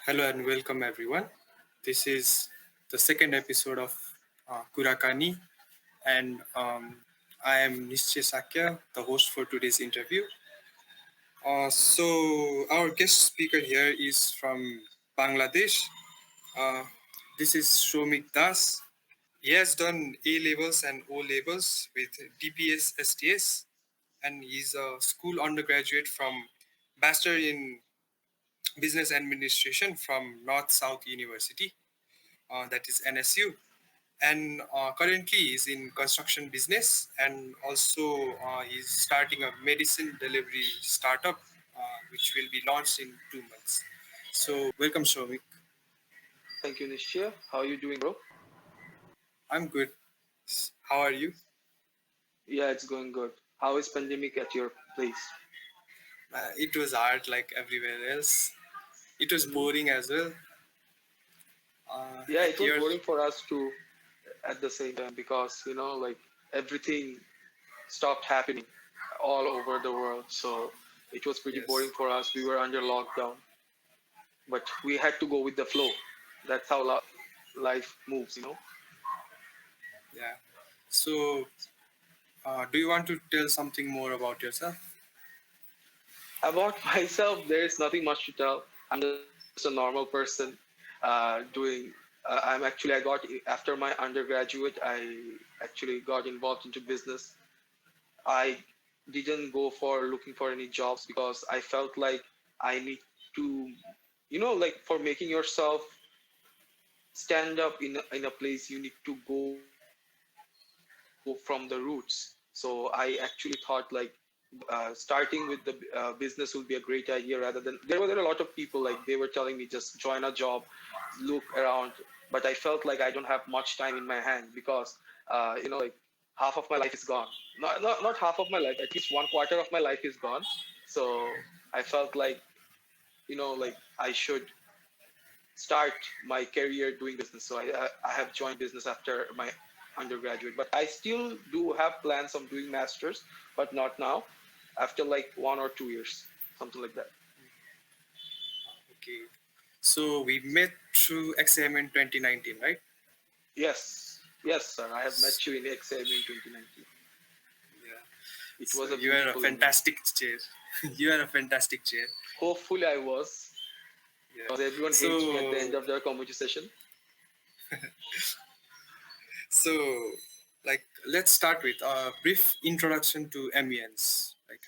Hello and welcome everyone. This is the second episode of Kurakani, and I am Nishche Sakya, the host for today's interview. So, our guest speaker here is from Bangladesh. Uh, this is Shomik Das. He has done A levels and O levels with DPS STS, and he's a school undergraduate from Bachelor in Business Administration from North South University, that is NSU, and currently is in construction business, and also he's starting a medicine delivery startup which will be launched in 2 months. So welcome, Shomik. Thank you, Nishya. How are you doing, bro? I'm good. How are you? Yeah, it's going good. How is pandemic at your place? It was hard like everywhere else. It was hmm boring as well. Yeah, At it was your boring for us too at the same time because like everything stopped happening all over the world. So it was pretty yes, boring for us. We were under lockdown, but we had to go with the flow. That's how life moves. yeah. So do you want to tell something more about yourself? About myself, there is nothing much to tell. I'm just a normal person doing. I got after my undergraduate, I actually got involved into business. I didn't go for looking for any jobs because I felt like I need to, like for making yourself stand up in a place, you need to go from the roots. So I actually thought like starting with the business would be a great idea rather than there were a lot of people like they were telling me just join a job, look around, but I felt like I don't have much time in my hand because like half of my life is gone. Not half of my life, at least one quarter of my life is gone. So I felt like like I should start my career doing business. So I have joined business after my undergraduate, but I still do have plans of doing masters, but not now. After like 1 or 2 years, something like that. Okay. So we met through XAMUN 2019, right? Yes, sir. I have met you in XAM in 2019. Yeah. It So was a you are a beautiful evening. fantastic chair. You are a fantastic chair. Hopefully, I was Yeah. because everyone hates me at the So end of their comedy session. so like let's start with a brief introduction to MUNs. Like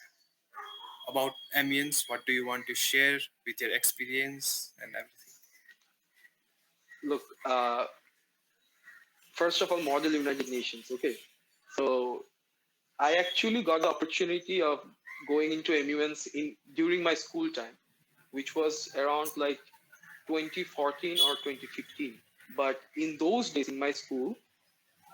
about MUNs, what do you want to share with your experience and everything? Look, first of all, Model United Nations. Okay, so I actually got the opportunity of going into MUNs in during my school time, which was around like 2014 or 2015. But in those days in my school,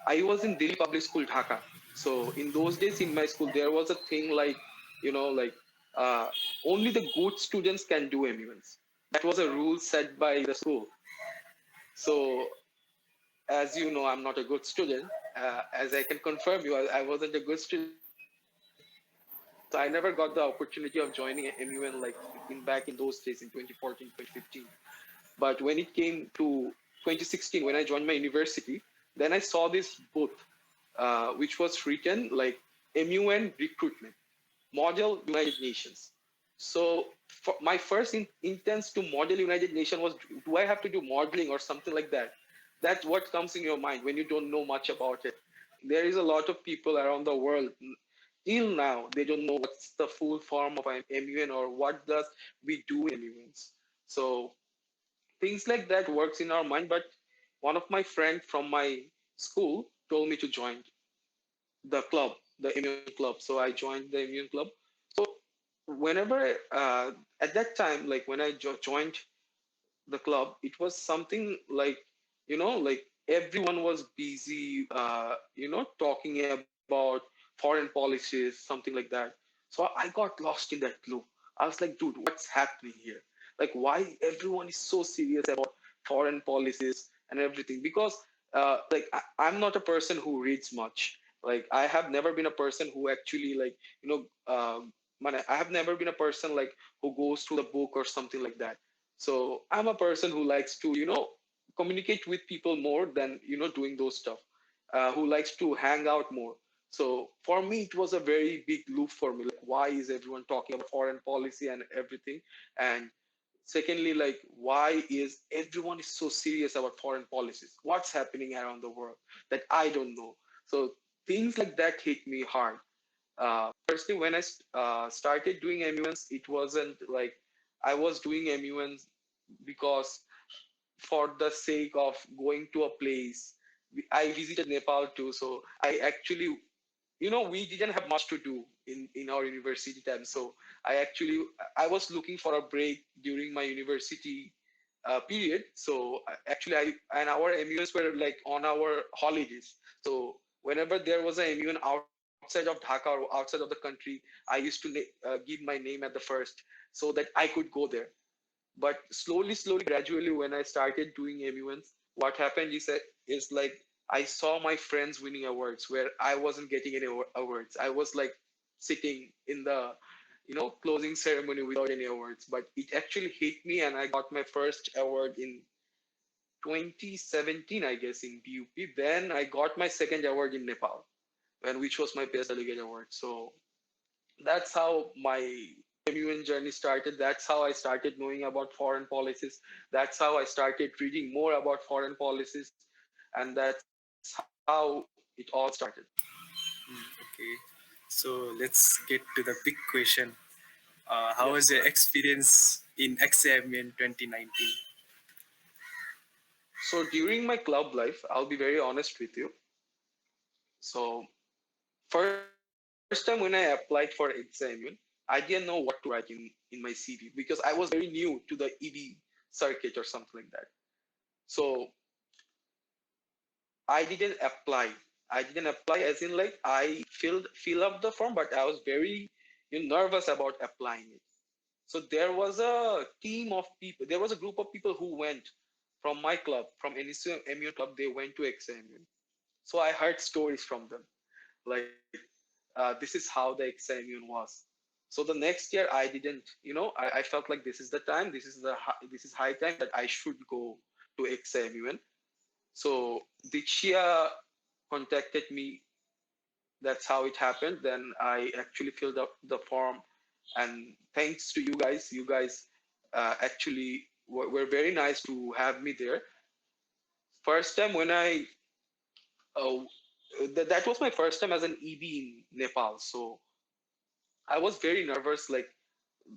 I was in Delhi Public School, Dhaka. So in those days in my school, there was a thing like, like uh, only the good students can do MUNs. That was a rule set by the school. So as you know, I'm not a good student. As I can confirm you, I wasn't a good student. So I never got the opportunity of joining a MUN like back in those days in 2014, 2015. But when it came to 2016, when I joined my university, then I saw this booth, which was written like MUN recruitment, Model United Nations. So my first intents to model United Nations was, do I have to do modeling or something like that? That's what comes in your mind when you don't know much about it. There is a lot of people around the world till now they don't know what's the full form of an MUN or what does we do in MUNs. So things like that works in our mind. But one of my friend from my school told me to join the club, the immune club. So I joined the immune club. So whenever at that time, like when I joined the club, it was something like like everyone was busy, talking about foreign policies, something like that. So I got lost in that loop. I was like, dude, what's happening here? Like, why everyone is so serious about foreign policies and everything? Because like I'm not a person who reads much. Like I have never been a person who actually like I have never been a person like who goes through the book or something like that. So I'm a person who likes to, communicate with people more than, doing those stuff, who likes to hang out more. So for me, it was a very big loop for me. Like, why is everyone talking about foreign policy and everything? And secondly, like, why is everyone is so serious about foreign policies? What's happening around the world that I don't know? So things like that hit me hard. Firstly, when I started doing MUNs, it wasn't like I was doing MUNs because for the sake of going to a place. I visited Nepal too, so I actually, we didn't have much to do in our university time. So I was looking for a break during my university period. So actually, and our MUNs were like on our holidays. So whenever there was a MUN outside of Dhaka or outside of the country, I used to give my name at the first so that I could go there. But slowly, gradually, when I started doing MUNs, what happened is like I saw my friends winning awards where I wasn't getting any awards. I was like sitting in the closing ceremony without any awards. But it actually hit me, and I got my first award in 2017, I guess, in BUP. Then I got my second award in Nepal, and which was my best delegate award. So that's how my MUN journey started. That's how I started knowing about foreign policies. That's how I started reading more about foreign policies. And that's how it all started. Okay, so let's get to the big question. How Yes, was go your ahead. experience in XAMUN 2019? So during my club life, I'll be very honest with you. So first time when I applied for XAMUN, I didn't know what to write in my CV because I was very new to the ED circuit or something like that. So I didn't apply. I didn't apply as in like I fill up the form, but I was very nervous about applying it. So there was a team of people. There was a group of people who went from my club, from NSU MU club. They went to XAMU. So I heard stories from them, like this is how the XAMU was. So the next year I didn't, I felt like this is the time. This is high time that I should go to XAMU. So Dikshia contacted me. That's how it happened. Then I actually filled up the form, and thanks to you guys. You guys actually were very nice to have me there. First time when uh, that was my first time as an EB in Nepal. So I was very nervous. Like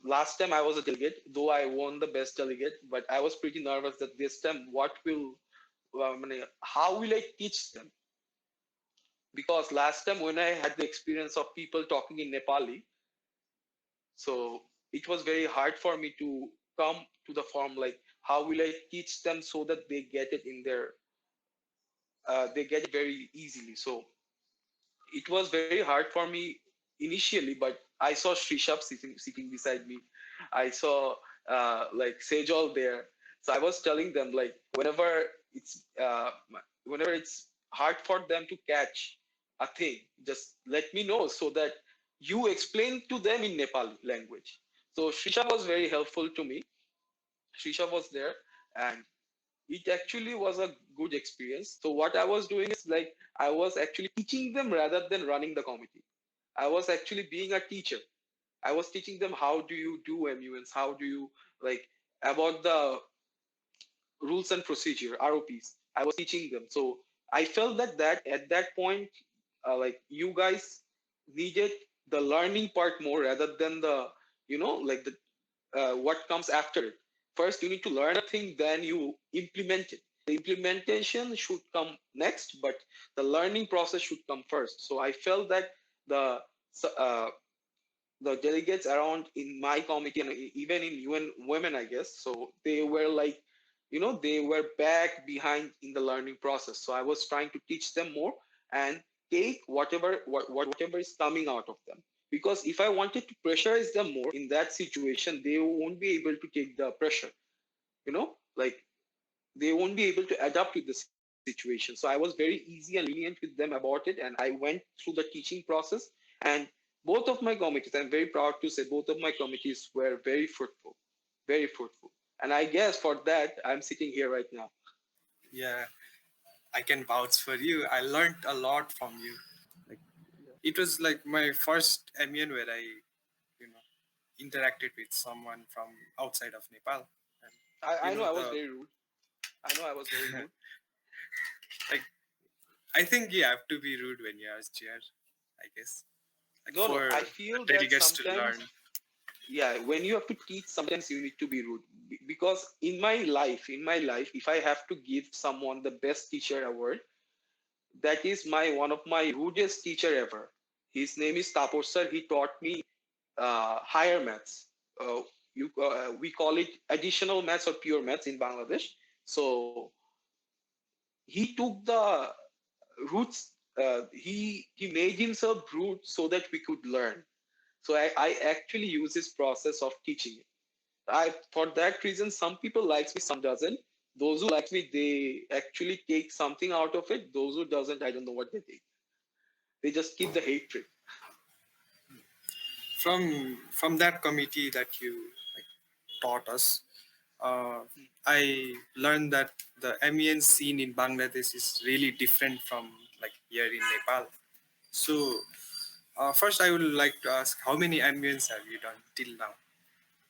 last time I was a delegate, though I won the best delegate, but I was pretty nervous that this time how will I teach them? Because last time when I had the experience of people talking in Nepali, so it was very hard for me to come to the form like how will I teach them so that they get it in their they get it very easily. So it was very hard for me initially, but I saw Shrishab sitting beside me. I saw like Sejol there. So I was telling them like it's uh, whenever it's hard for them to catch a thing, just let me know so that you explain to them in Nepali language. So Srisha was very helpful to me. Srisha was there, and it actually was a good experience. So what I was doing is like I was actually teaching them rather than running the committee. I was actually being a teacher. I was teaching them how do you do MUNs, how do you like about the rules and procedure ROPs. I was teaching them. So I felt that at that point, like you guys needed the learning part more rather than the like the what comes after it. First, you need to learn a thing, then you implement it. The implementation should come next, but the learning process should come first. So I felt that the uh, the delegates around in my committee and even in UN women, I guess, so they were like, they were back behind in the learning process. So I was trying to teach them more and take whatever is coming out of them. Because if I wanted to pressurize them more in that situation, they won't be able to take the pressure. Like they won't be able to adapt with the situation. So I was very easy and lenient with them about it, and I went through the teaching process. And both of my committees, I'm very proud to say, both of my committees were very fruitful, very fruitful. And I guess for that, I'm sitting here right now. Yeah, I can vouch for you. I learned a lot from you. Like it was like my first MUN where I, you know, interacted with someone from outside of Nepal, and I know I was the very rude. I know I was very rude. like I think you have to be rude when you are chair. I guess like No, no, for I feel that delegates to sometimes, learn. yeah, when you have to teach, sometimes you need to be rude. Because in my life, if I have to give someone the best teacher award, that is my one of my rudest teacher ever. His name is Tapor sir. He taught me higher maths. We call it additional maths or pure maths in Bangladesh. So he took the roots. He made himself rude so that we could learn. So I actually use this process of teaching. I for that reason, some people likes me, some doesn't. Those who like me, they actually take something out of it. Those who doesn't, I don't know what they take. They just keep the hatred. From that committee that you like, taught us, uh, I learned that the MEN scene in Bangladesh is really different from like here in Nepal. So first, I would like to ask how many MENs have you done till now?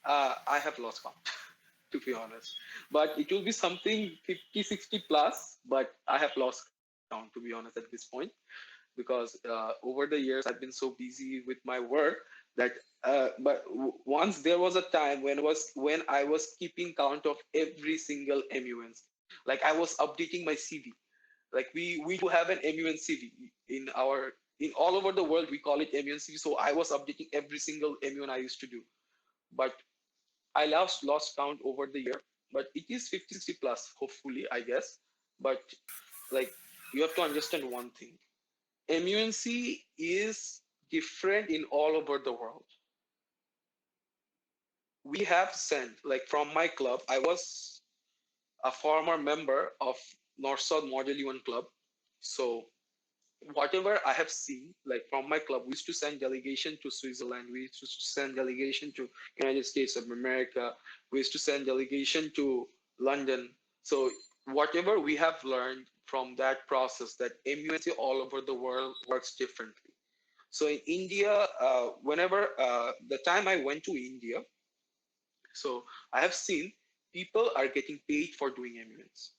I have lost count, to be honest. But it will be something 50, 60 plus. But I have lost count, to be honest, at this point, because over the years I've been so busy with my work that. Once there was a time when I was keeping count of every single MUNs. Like I was updating my CV. Like we do have an MUN CV in all over the world. We call it MUN CV. So I was updating every single MUN I used to do. But I lost count over the year, but it is 50, 60 plus, hopefully, I guess. But like you have to understand one thing. MUNC is different in all over the world. We have sent, like from my club, I was a former member of North South Model UN Club. So whatever I have seen, like from my club, we used to send delegation to Switzerland, we used to send delegation to United States of America, we used to send delegation to London. So whatever we have learned from that process, that MUNC all over the world works differently. So in India, whenever the time I went to India, so I have seen people are getting paid for doing MUNs.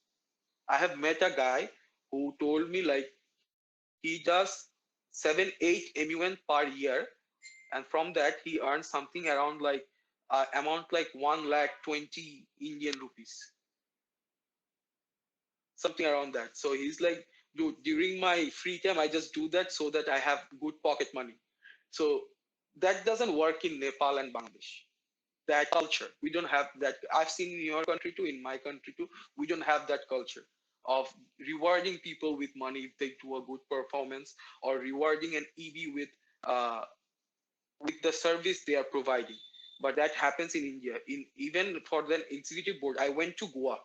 I have met a guy who told me like he does 7, 8 MUN per year, and from that he earns something around like amount like 1,20,000 rupees, something around that. So he's like, dude, during my free time, I just do that so that I have good pocket money. So that doesn't work in Nepal and Bangladesh. That culture, we don't have that. I've seen in your country too, in my country too, we don't have that culture of rewarding people with money if they do a good performance, or rewarding an EB with the service they are providing. But that happens in India. In even for the executive board, I went to Goa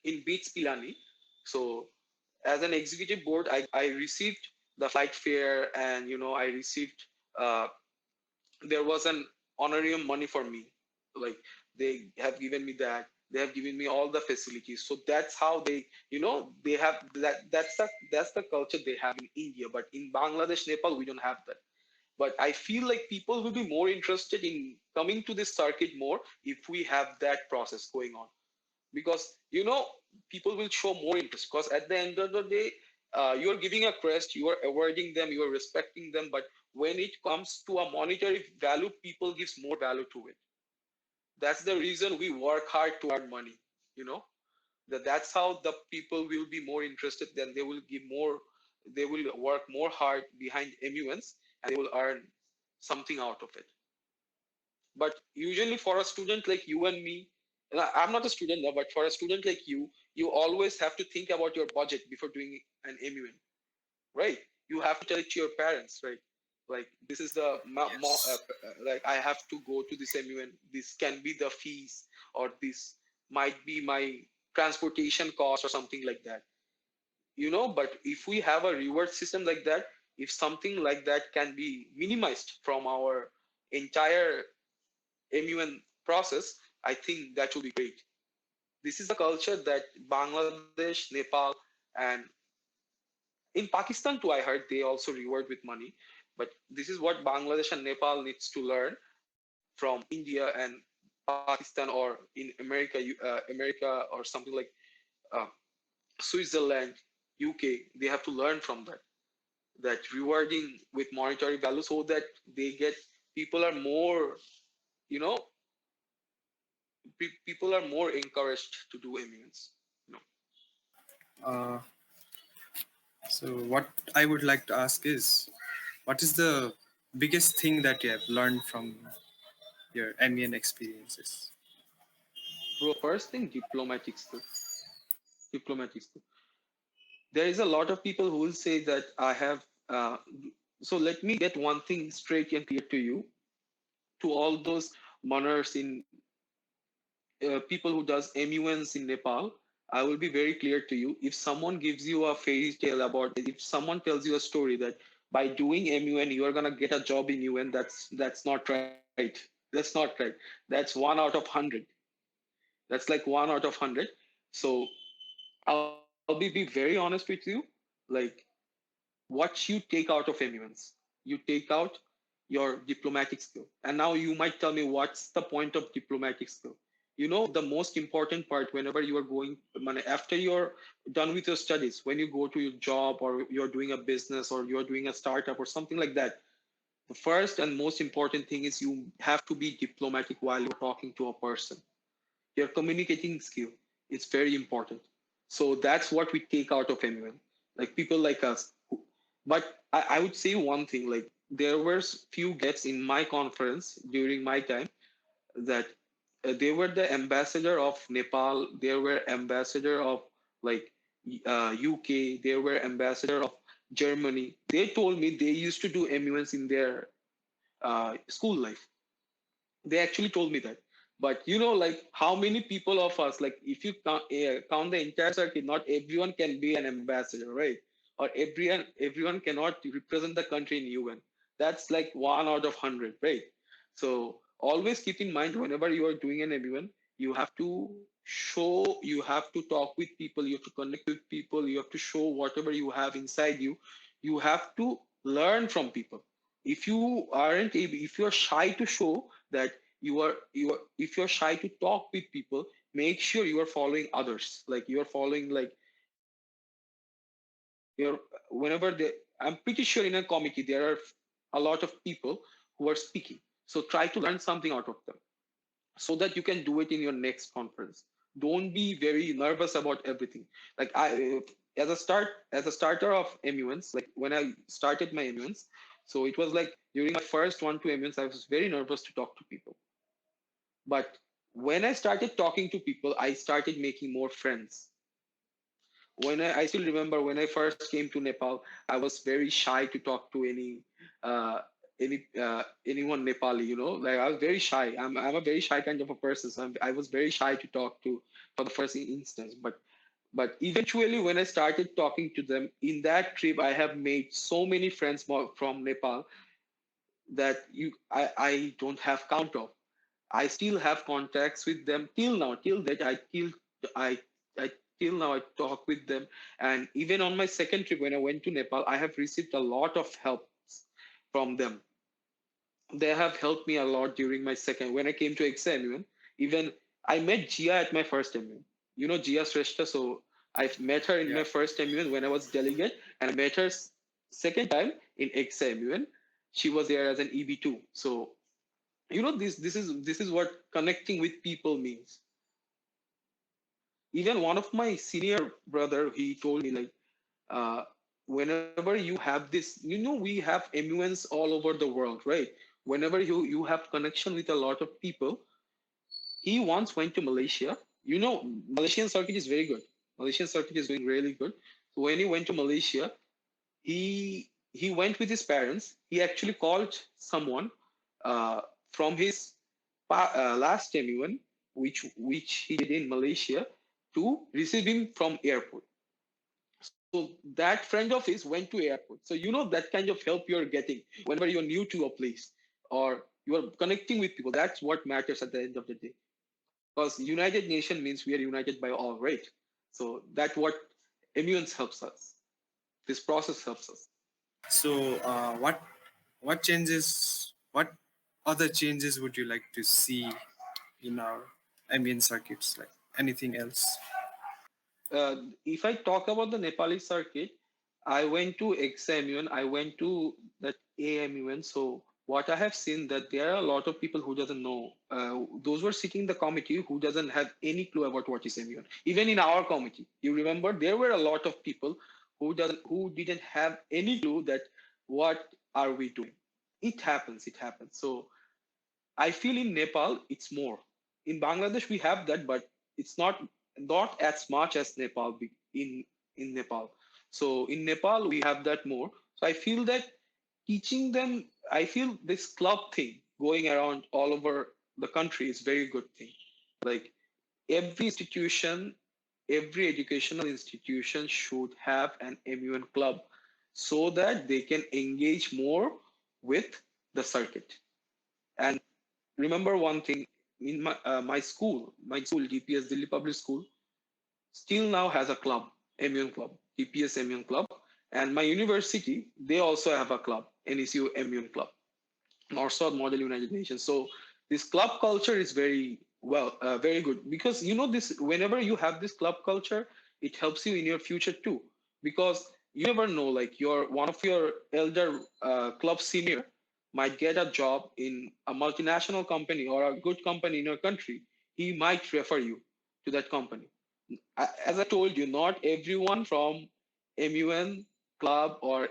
in Beach Pilani. So as an executive board, I received the flight fare, and I received uh, there was an honorarium money for me. Like they have given me that. They have given me all the facilities. So that's how they have that's the culture they have in India. But in Bangladesh, Nepal, we don't have that. But I feel like people will be more interested in coming to this circuit more if we have that process going on, because people will show more interest, because at the end of the day, you are giving a crest, you are awarding them, you are respecting them, but when it comes to a monetary value, people gives more value to it. That's the reason we work hard to earn money. you know that's how the people will be more interested, then they will give more, they will work more hard behind MUNs, and they will earn something out of it. But usually for a student like you and me, and I'm not a student now, but for a student like you always have to think about your budget before doing an MUN, right? You have to tell it to your parents, right? Like this is the Yes. like I have to go to this MUN. This can be the fees, or this might be my transportation cost or something like that. But if we have a reward system like that, if something like that can be minimized from our entire MUN process, I think that will be great. This is a culture that Bangladesh, Nepal, and in Pakistan too, I heard they also reward with money. But this is what Bangladesh and Nepal needs to learn from India and Pakistan, or in America, America, or something like uh, Switzerland, UK. They have to learn from that. That rewarding with monetary value, so that they get, people are more, you know, people are more encouraged to do MUNs. You know. Uh, so, what I would like to ask is, what is the biggest thing that you have learned from your MEN experiences? Bro, first thing, diplomatic skill. Diplomatic skill. There is a lot of people who will say that I have. So let me get one thing straight and clear to you, to all those mourners in people who does MUNs in Nepal. I will be very clear to you. If someone gives you a fairy tale about, if someone tells you a story that by doing MUN you are gonna get a job in UN, that's not right. That's not right. That's 1 out of 100. That's like 1 out of 100. So I'll be very honest with you. Like, what you take out of MUNs, you take out your diplomatic skill. And now you might tell me, what's the point of diplomatic skill? You know, the most important part whenever you are going, after you're done with your studies, when you go to your job, or you're doing a business, or you're doing a startup or something like that, the first and most important thing is you have to be diplomatic while you're talking to a person. Your communicating skill is very important. So that's what we take out of MUN. Like people like us. But I would say one thing, like there were few guests in my conference during my time that they were the ambassador of Nepal, they were ambassador of like UK, they were ambassador of Germany. They told me they used to do MUNs in their school life. They actually told me that. But you know, like how many people of us, like if you count the entire circuit, not everyone can be an ambassador, right? Or everyone cannot represent the country in UN. That's like 1 out of 100, right? So always keep in mind, whenever you are doing an MUN, you have to show, you have to talk with people, you have to connect with people, you have to show whatever you have inside you. You have to learn from people. If you aren't able, if you're shy to show that, you are, if you're shy to talk with people, make sure you are following others, like you are following, like you're, whenever they, I'm pretty sure in a committee there are a lot of people who are speaking. So try to learn something out of them, so that you can do it in your next conference. Don't be very nervous about everything. Like as a starter of MUNs, like when I started my MUNs, so it was like during my first 1 2 MUNs, I was very nervous to talk to people. But when I started talking to people, I started making more friends. I still remember when I first came to Nepal, I was very shy to talk to uh, anyone Nepali. You know, like I was very shy. I'm a very shy kind of a person, so I was very shy to talk to for the first instance. But eventually, when I started talking to them in that trip, I have made so many friends from Nepal that I don't have count of. I still have contacts with them till now. Till that, I I till now I talk with them. And even on my second trip when I went to Nepal, I have received a lot of help from them. They have helped me a lot during my second. When I came to XAMUN, even I met Jia at my first MUN. You know Jia Shrestha, so I've met her in Yeah. my first MUN when I was delegate, and I met her second time in XAMUN. She was there as an EB2. So you know, this is what connecting with people means. Even one of my senior brother, he told me like, uh, whenever you have this, you know, we have MUNs all over the world, right? Whenever you have connection with a lot of people. He once went to Malaysia. You know, Malaysian circuit is very good. Malaysian circuit is doing really good. So when he went to Malaysia, he went with his parents. He actually called someone from his last MUN, which he did in Malaysia, to receive him from airport. So that friend of his went to airport. So you know that kind of help you're getting whenever you're new to a place, or you are connecting with people. That's what matters at the end of the day. because United Nation means we are united by all, right? So that what MUNs helps us. This process helps us. So, what changes? What other changes would you like to see in our ambient circuits? Like anything else? If I talk about the Nepali circuit, I went to XAMUN, I went to that AMUN. So what I have seen that there are a lot of people who doesn't know. Those were sitting in the committee who doesn't have any clue about what is MUN. Even in our committee, you remember there were a lot of people who didn't have any clue that what are we doing. It happens. It happens. So I feel in Nepal it's more. In Bangladesh we have that, but it's not as much as Nepal in Nepal. So in Nepal we have that more. So I feel that teaching them, I feel this club thing going around all over the country is very good thing. Like every institution, every educational institution should have an MUN club so that they can engage more with the circuit. And remember one thing, in my school DPS Delhi Public School still now has a club, MUN club, DPS MUN club, and my university they also have a club, NECU MUN club, North South Model United Nations. So this club culture is very good because you know this. Whenever you have this club culture, it helps you in your future too. Because you never know, like your one of your elder club senior might get a job in a multinational company or a good company in your country. He might refer you to that company. As I told you, not everyone from MUN club or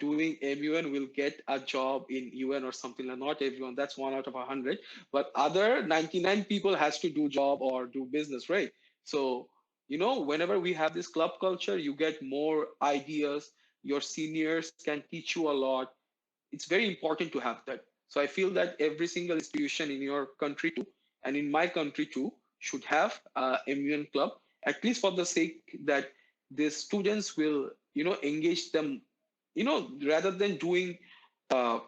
doing MUN will get a job in UN or something like. Not everyone. That's 1 out of 100. But other 99 people has to do job or do business, right? So you know, whenever we have this club culture, you get more ideas. Your seniors can teach you a lot. It's very important to have that. So I feel that every single institution in your country too, and in my country too, should have a MUN club, at least for the sake that the students will, you know, engage them, you know, rather than doing uh,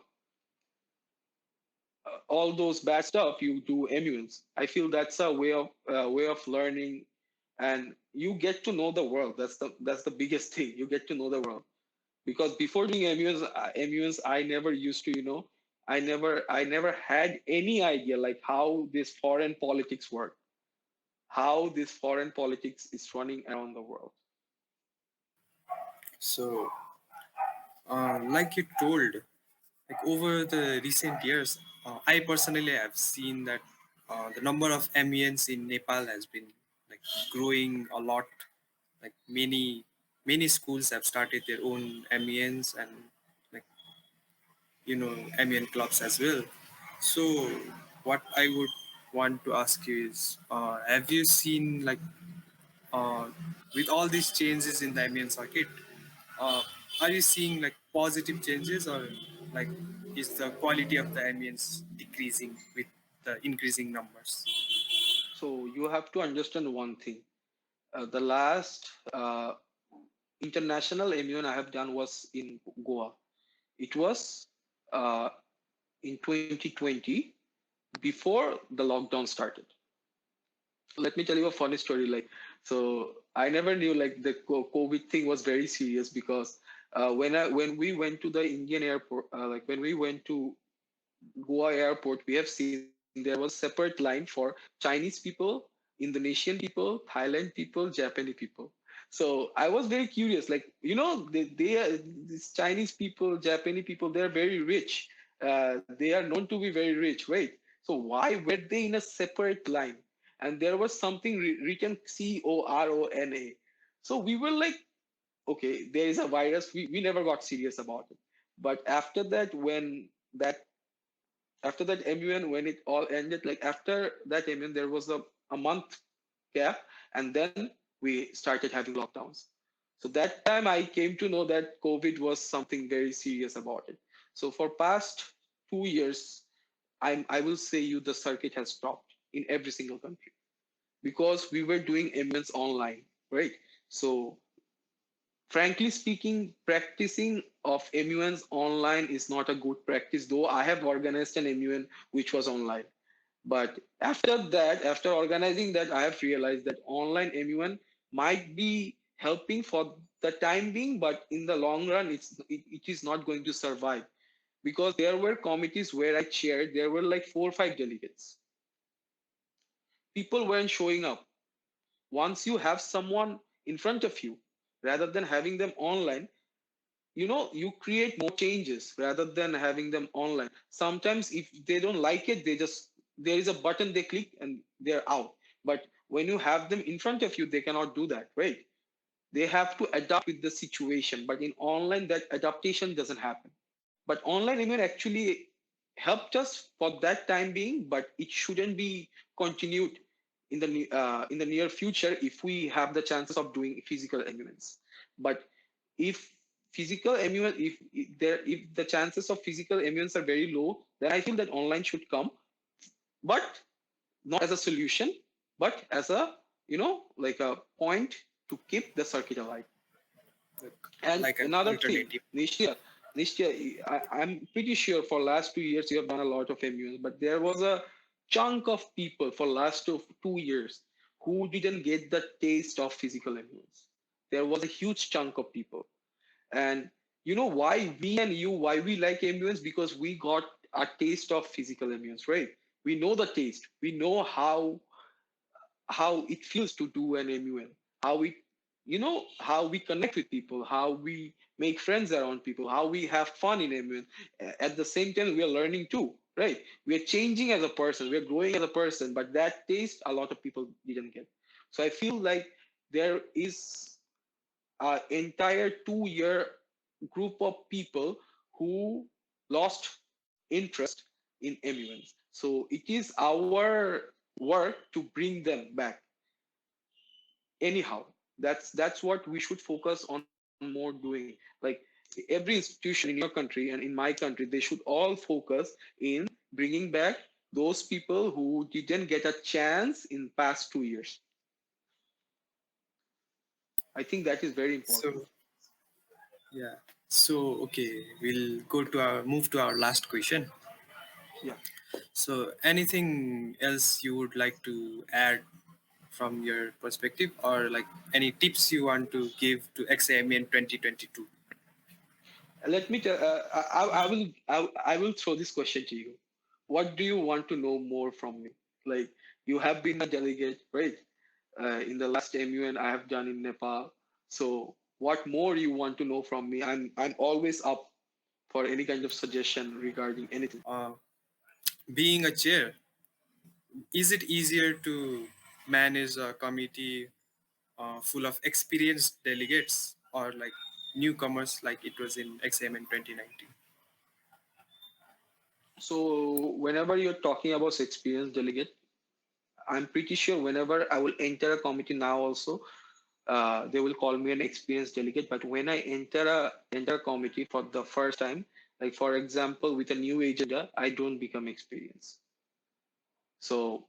all those bad stuff, you do MUNs. I feel that's a way of learning, and you get to know the world. That's the biggest thing. You get to know the world because before doing MUNs, I never used to, you know, I never had any idea like how this foreign politics work, how this foreign politics is running around the world. So, like you told, like over the recent years, I personally have seen that the number of MENs in Nepal has been like growing a lot. Like many schools have started their own MENs and like MEN clubs as well. So what I would want to ask you is, have you seen like uh, with all these changes in the MEN circuit, uh, are you seeing like positive changes or like is the quality of the MENs decreasing with the increasing numbers? So you have to understand one thing. The last international MUN I have done was in Goa. It was uh, in 2020 before the lockdown started. Let me tell you a funny story. Like, so I never knew like the COVID thing was very serious because when we went to the Indian airport, like when we went to Goa airport, we have seen there was separate line for Chinese people, Indonesian people, Thailand people, Japanese people. So I was very curious, like you know, they are these Chinese people, Japanese people, they are very rich. They are known to be very rich, right? So why were they in a separate line? And there was something written CORONA. So we were like, okay, there is a virus. We never got serious about it. But that after that MUN, when it all ended, like after that MUN, there was a month gap, and then we started having lockdowns. So that time I came to know that COVID was something very serious about it. So for past 2 years, I will say you the circuit has stopped in every single country because we were doing MUNs online, right? So frankly speaking, practicing of MUNs online is not a good practice, though I have organized an MUN which was online. But after that, after organizing that, I have realized that online MUN might be helping for the time being, but in the long run, it is not going to survive, because there were committees where I chaired. There were like 4 or 5 delegates. People weren't showing up. Once you have someone in front of you, rather than having them online, you create more changes rather than having them online. Sometimes if they don't like it, there is a button they click and they're out. But when you have them in front of you, they cannot do that, right? They have to adapt with the situation, but in online that adaptation doesn't happen. But online email actually helped us for that time being, but it shouldn't be continued in the near future if we have the chances of doing physical emulsions. But if physical emulsion, if the chances of physical emulsions are very low, then I feel that online should come, but not as a solution, but as a like a point to keep the circuit alive. like, And like an another thing, alternative. Nishya, I'm pretty sure for last 2 years you have done a lot of MUs, but there was a chunk of people for last 2 years who didn't get the taste of physical MUs. There was a huge chunk of people, and you know why me and you, why we like MUs? Because we got a taste of physical MUs, right? We know the taste. We know how it feels to do an MUN, how how we connect with people, how we make friends around people, how we have fun in MUN. At the same time, we are learning too, right? We are changing as a person, we are growing as a person, but that taste a lot of people didn't get. So I feel like there is an entire 2 year group of people who lost interest in MUNs. So it is our work to bring them back. Anyhow, that's what we should focus on more doing. Like every institution in your country and in my country, they should all focus in bringing back those people who didn't get a chance in past 2 years. I think that is very important. So yeah. So okay, we'll go to our move to our last question. Yeah. So anything else you would like to add from your perspective, or like any tips you want to give to XAMU in 2022? Let me tell. I will throw this question to you. What do you want to know more from me? Like, you have been a delegate, right? In the last MUN I have done in Nepal. So what more you want to know from me? I'm always up for any kind of suggestion regarding anything. Being a chair, is it easier to manage a committee full of experienced delegates or like newcomers like it was in XM in 2019? So whenever you're talking about experienced delegate, I'm pretty sure whenever I will enter a committee now also, they will call me an experienced delegate. But when I enter a committee for the first time, like for example with a new agenda, I don't become experienced. So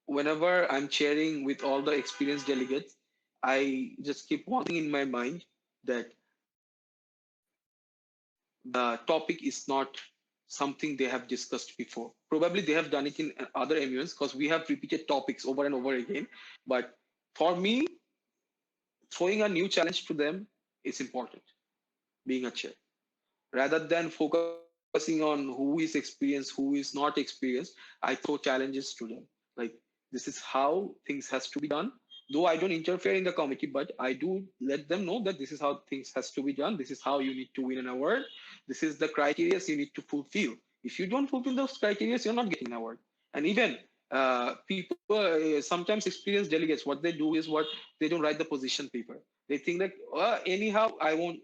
whenever I'm chairing with all the experienced delegates, I just keep one thing in my mind, that the topic is not something they have discussed before. Probably they have done it in other MUNs because we have repeated topics over and over again. But for me, throwing a new challenge to them is important, being a chair. Rather than focusing on who is experienced, who is not experienced, I throw challenges to them. Like, this is how things has to be done. Though I don't interfere in the committee, but I do let them know that this is how things has to be done. This is how you need to win an award. This is the criteria you need to fulfill. If you don't fulfill those criteria, you're not getting an award. And even people, sometimes experienced delegates, what they do is what they don't write the position paper. They think like, anyhow, I won't,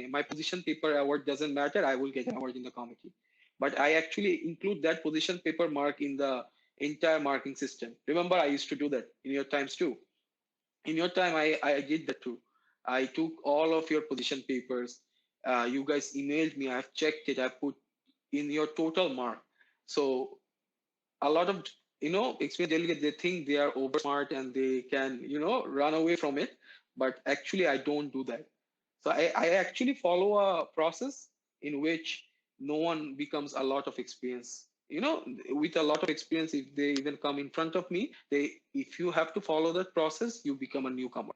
my position paper award doesn't matter. I will get an award in the committee. But I actually include that position paper mark in the entire marking system. Remember, I used to do that in your times too. In your time, I did that too. I took all of your position papers. You guys emailed me. I've checked it. I put in your total mark. So a lot of experienced delegates, they think they are over smart and they can run away from it, but actually I don't do that. So I actually follow a process in which no one becomes a lot of experience with a lot of experience, if they even come in front of me, if you have to follow that process, you become a newcomer.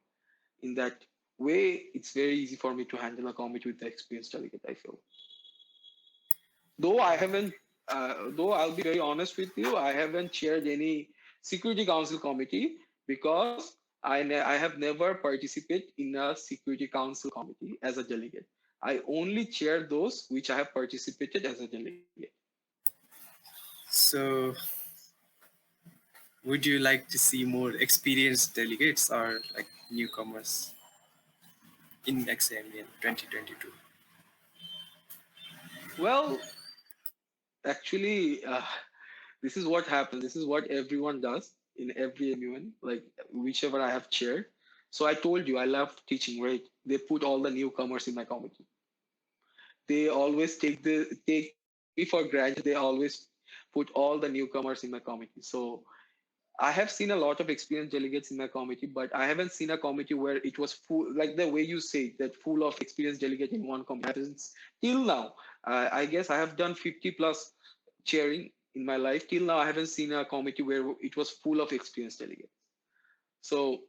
In that way, it's very easy for me to handle a committee with the experienced delegate, I feel. Though I haven't, though I'll be very honest with you, I haven't chaired any Security Council committee because I have never participated in a Security Council committee as a delegate. I only chair those which I have participated as a delegate. So, would you like to see more experienced delegates or like newcomers in XAMUN 2022? Well, actually, this is what happens. This is what everyone does in every MUN, like whichever I have chaired. So I told you I love teaching, right? They put all the newcomers in my committee. They always take me for granted. They always put all the newcomers in my committee. So I have seen a lot of experienced delegates in my committee, but I haven't seen a committee where it was full, like the way you say that full of experienced delegate in one committee. Happens till now. I guess I have done 50 plus chairing in my life. Till now, I haven't seen a committee where it was full of experienced delegates. So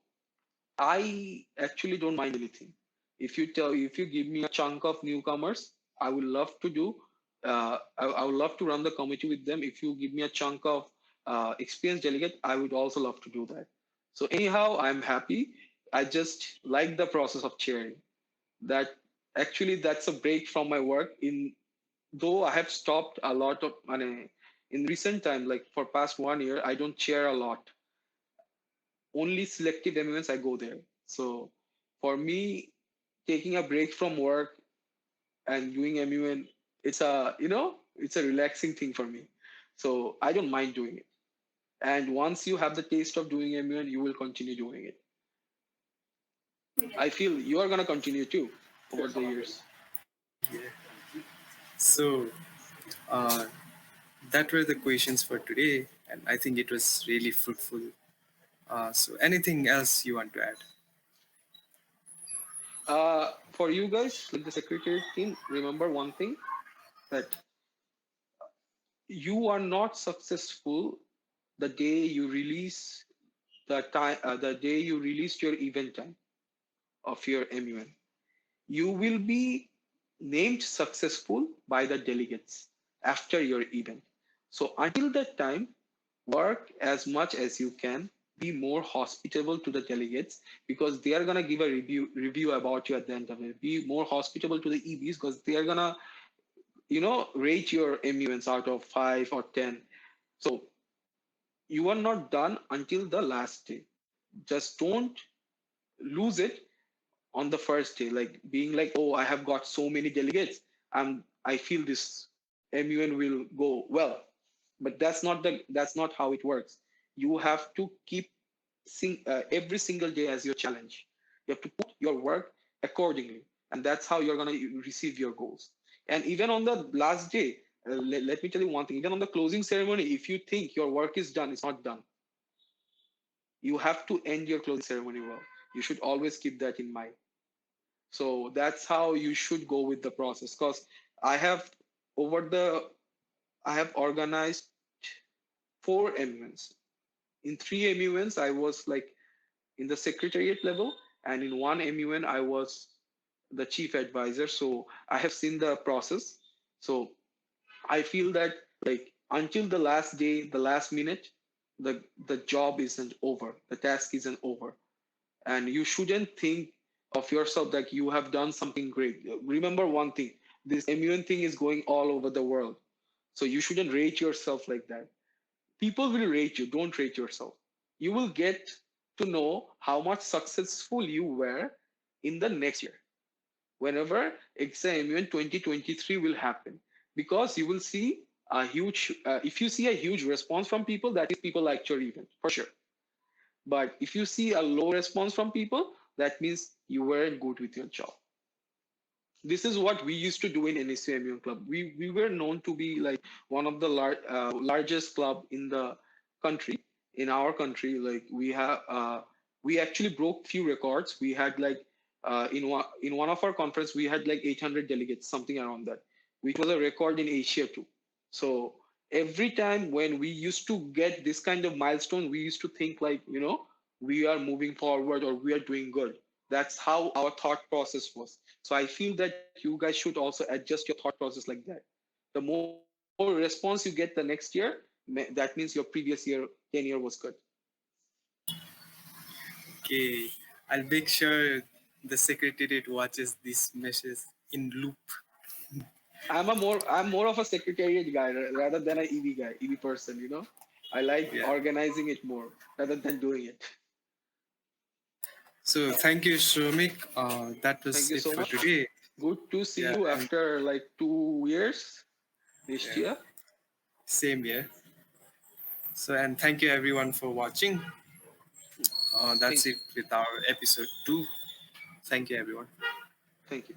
I actually don't mind anything. If you give me a chunk of newcomers, I would love to do. I would love to run the committee with them. If you give me a chunk of experienced delegate, I would also love to do that. So anyhow, I'm happy. I just like the process of chairing. That actually that's a break from my work. In though I have stopped a lot of in recent time, like for past 1 year, I don't chair a lot. Only selective MUNs I go there. So for me, taking a break from work and doing MUN, it's a relaxing thing for me. So I don't mind doing it. And once you have the taste of doing MUN, you will continue doing it. I feel you are gonna continue too over the years. Yeah. So, uh, that were the questions for today, and I think it was really fruitful. So, anything else you want to add? For you guys, like the secretariat team, remember one thing that you are not successful the day you release the day you released your event time of your MUN. You will be named successful by the delegates after your event. So until that time, work as much as you can. Be more hospitable to the delegates because they are gonna give a review about you at the end of it. Be more hospitable to the EBs because they are gonna rate your MUNs out of 5 or 10. So you are not done until the last day. Just don't lose it on the first day, like being like, oh, I have got so many delegates. I feel this MUN will go well. But that's not how it works. You have to keep every single day as your challenge. You have to put your work accordingly, and that's how you're going to receive your goals. And even on the last day, let me tell you one thing, even on the closing ceremony, if you think your work is done, it's not done. You have to end your closing ceremony well. You should always keep that in mind. So that's how you should go with the process. Because I have over the I have organized 4 MUNs. In 3 MUNs, I was like in the secretariat level, and in one MUN, I was the chief advisor. So I have seen the process. So I feel that like until the last day, the last minute, the job isn't over, the task isn't over, and you shouldn't think of yourself that you have done something great. Remember one thing: this MUN thing is going all over the world, so you shouldn't rate yourself like that. People will rate you. Don't rate yourself. You will get to know how much successful you were in the next year whenever XAMUN 2023 will happen, because you will see a huge if you see a huge response from people, that is people liked your event for sure. But if you see a low response from people, that means you weren't good with your job. This is what we used to do in NSUMU club. We were known to be like one of the largest club in the country. In our country, like we actually broke few records. We had like in one of our conference we had like 800 delegates, something around that, which was a record in Asia too. So every time when we used to get this kind of milestone, we used to think like, we are moving forward or we are doing good. That's how our thought process was. So I feel that you guys should also adjust your thought process like that. The more response you get the next year, that means your previous year tenure was good. Okay, I'll make sure the Secretariat watches these meshes in loop. I'm more of a secretariat guy rather than a EV guy, EV person. I like Yeah. organizing it more rather than doing it. So thank you, Shomik. That Thank was you it so for much. today. Good to see Yeah, you and after like 2 years this yeah, year. same here. So and thank you everyone for watching. That's Thank it you. with our episode 2. Thank you everyone. Thank you.